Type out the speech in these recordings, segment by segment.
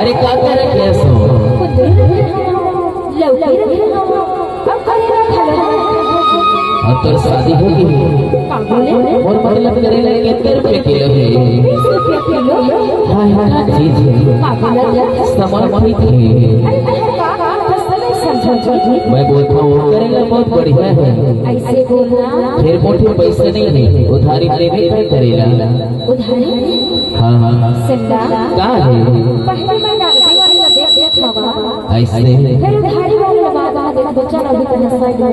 अरे क्या कर रखे हो सो अब तो शादी होगी और मतलब करेला कितने रुपए किलो है? 20 रुपया किलो। हाँ हाँ जी जी समर्पित है। मैं बोलता हूँ करेला बहुत बढ़िया है। ऐसे बोलना फिर मोटे पैसे नहीं है उधारी लेने का करेला। उधारी? हाँ हाँ सिंदा कहाँ है? पहले मैं नगदी वाली ना देख होगा ऐसे फिर उधारी वाली बात देख बच्चा अभी तक साइड में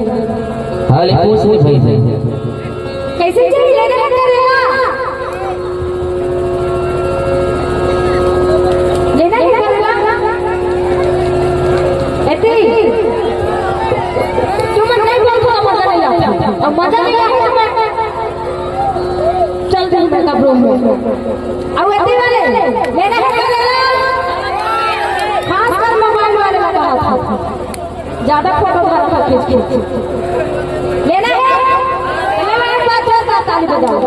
हाल पूछ नहीं भाई कैसे चाहिए लेना है करेला लेना है करेला ऐसे तुम नहीं बोलते मजा नहीं आता अब मजा नहीं आता मैं चल चल मैं कब रूम में अब ऐसे वाले लेना है करेला खासकर मोबाइल वाले का कहा था ज्यादा फोटो खराब खींच खींच लेना है ताली बजाओ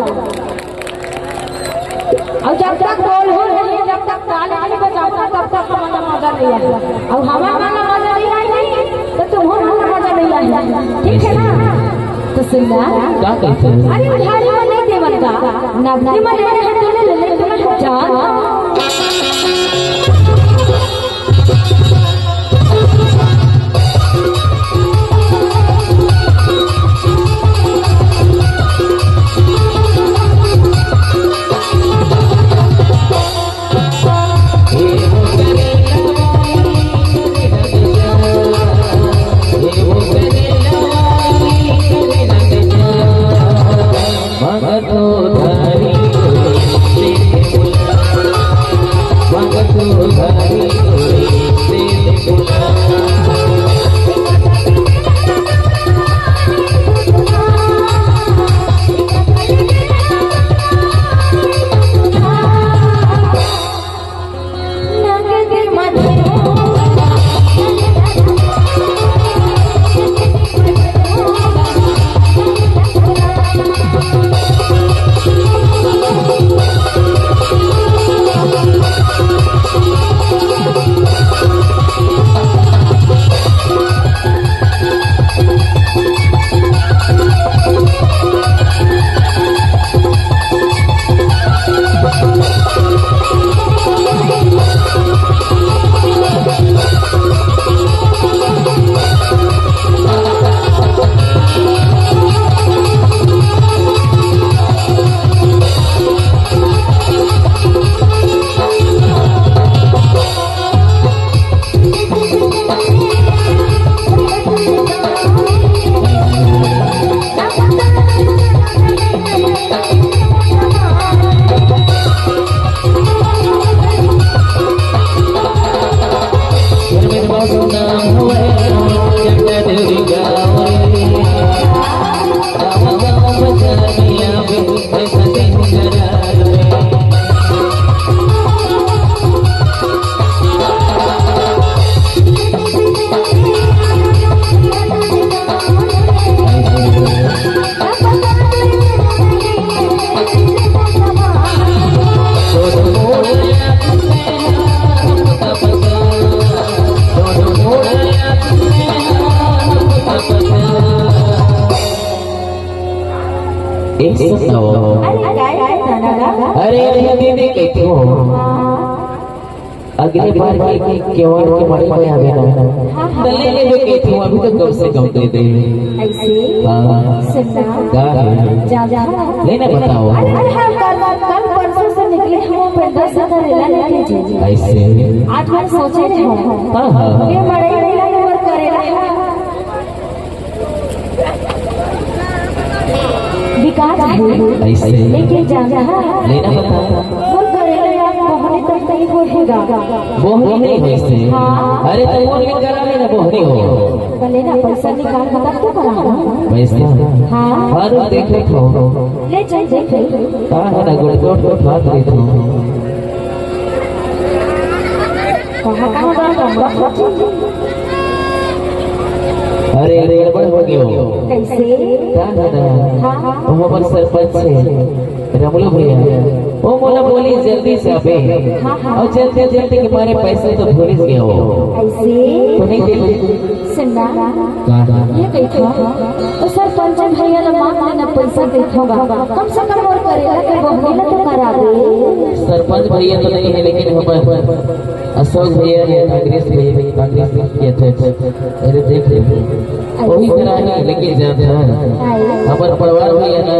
और जब तक बोल हो नहीं जब तक ताली नहीं बजाता तब तक हमारा मजा नहीं आएगा और हमारा मजा नहीं आएगा तो तुम्हारा मजा नहीं आएगा ठीक है ना तो सुनना क्या कहते हैं? अरे उधारी में नहीं दे बनता नगदी में लेने हैं तो ले ले तुम्हें जान अरे दीदी कहती हो अगली बार की केवल के मरे में आवे ना दले ले जो कहती हो अभी तो कम से कम दे दे ऐसे हां सिंदा जा लेने बताओ अरे कल परसों से निकले हम पर 10,000 लेला लेके जी ऐसे आज मैं सोचे थे हां ये बड़े लेला नंबर करेला विकास ऐसे लेके जा लेना बताओ वो करेला यार बहुत तक नहीं होएगा बोहनी नहीं वैसे अरे तो वो भी करा लेना बोहनी हो पहले ना पैसा निकाल बता तो करा वैसे हां और देखे तो ले चल देख हां है ना गुड़ को हाथ दे दो कहां बड़ा अरे गड़बड़ हो गयो कैसे क्या है ना वो पर सरपंच है रमलो भैया वो मोला बोली जल्दी से अबे और चलते चलते कि मारे पैसे तो भूल गए हो ऐसे तो नहीं दे सुनना ये देखो तो सरपंच भैया ने मांग लेना पैसा देखोगा कम से कम और करेगा कि बहनेला तो करा दे। सरपंच भैया तो नहीं है लेकिन हमारे अशोक भैया ने कांग्रेस में किया था। अरे देख ले वही करा है लेकिन जाता हमारे परिवार भैया ना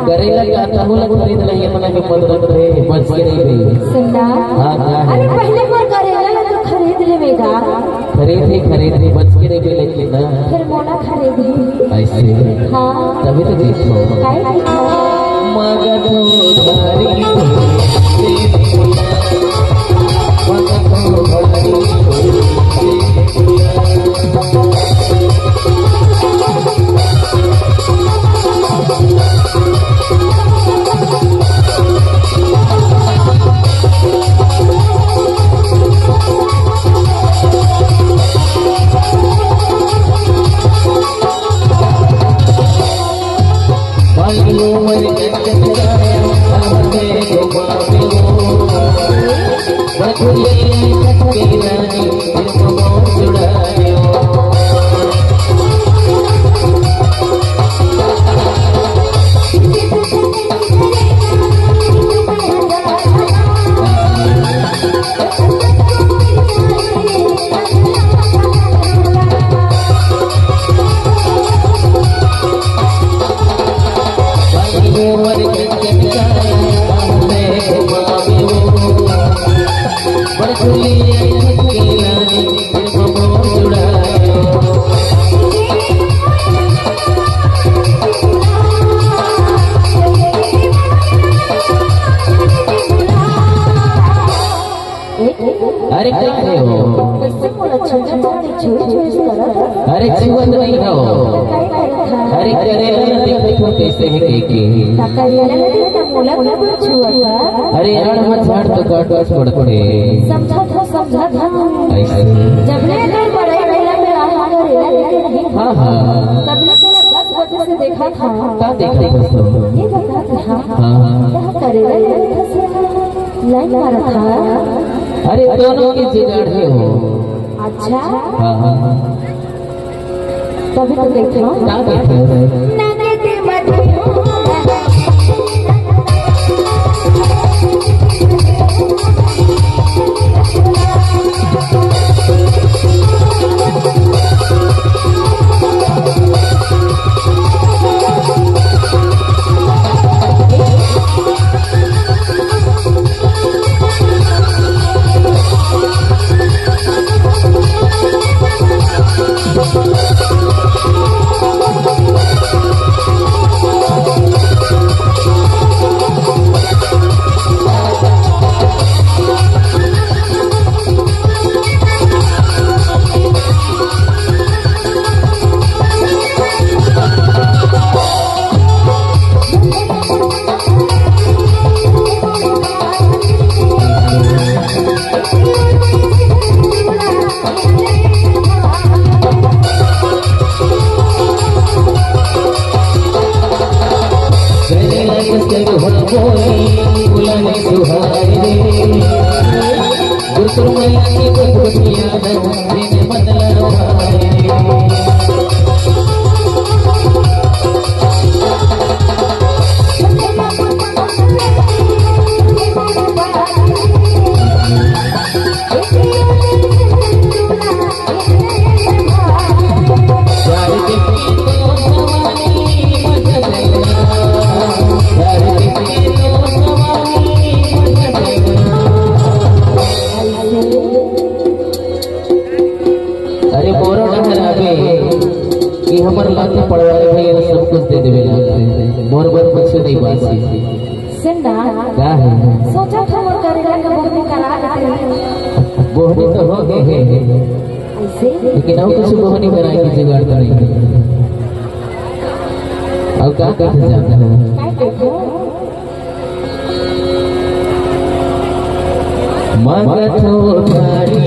करेला का आता हो लग खरीद नहीं अपना के मत रख रहे बच के नहीं गई सुनना अरे पहले पर करेला तो खरीद लेवेगा खरीद बच के नहीं गई लेकिन ना फिर मोला खरीद ऐसे हाँ तभी तो देखो मगध धारी अरे क्या है हो अरे छुआ तो नहीं हो अरे करेला ना देखो कैसे है के अरे यार मत झाड़ तो काट छोड़ पड़े समझा था ऐसे जबले कर बड़े करेला में आया करेला लेके नहीं हाँ हाँ तबले तो 10 बजे से देखा था क्या देखा था ये बता हाँ क्या करेला लाइन मारा था। अरे दोनों की जुगाड़ है हो अच्छा हाँ तभी तो देखो क्या देखा नाने ते बटियो हमर लाते पड़वारे भैया सब कुछ दे देवे लाते मोर बर कुछ नहीं बासी सुनना क्या है सोचा था मोर करेला का बोहनी करा देते बोहनी तो हो गए हैं ऐसे लेकिन और कुछ बोहनी कराए की जुगाड़ तो नहीं और क्या कहते जाता है काय देखो मगथो धारी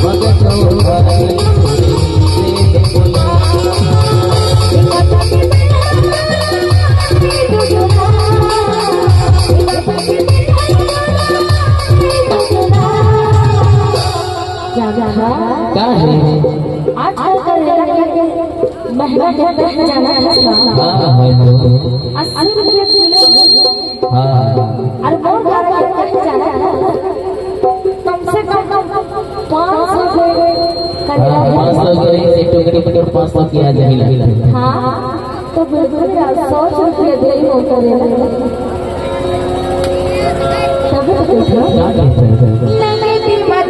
मगथो धारी महंगा है जाना है हाँ है तो 80 रुपया किलो हाँ और बहुत ज्यादा कहीं जाना है कम से कम 500 से हाँ 500 करे से टुकड़ी पर 500 किया जाएगा हाँ तो बिल्कुल यार 100 रुपया दे ही होता है तब तो देखो क्या कहते हैं नहीं दी मत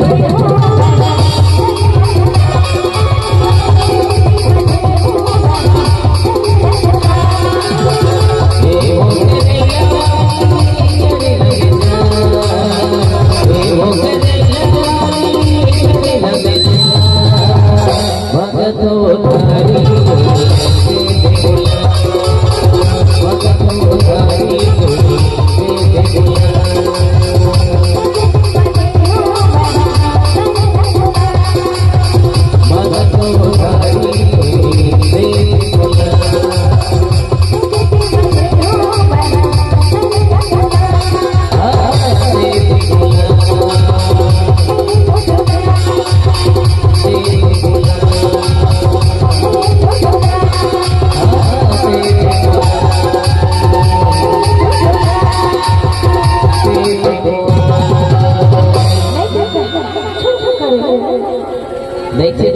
देखते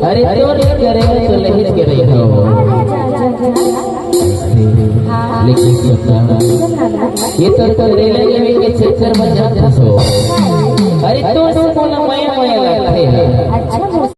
अरे तो नहीं करेगा तो लहिज के रही हो लेकिन ये तो रेलवे में के चक्कर में जाता सो अरे तो बोला मैं लगते हैं अच्छा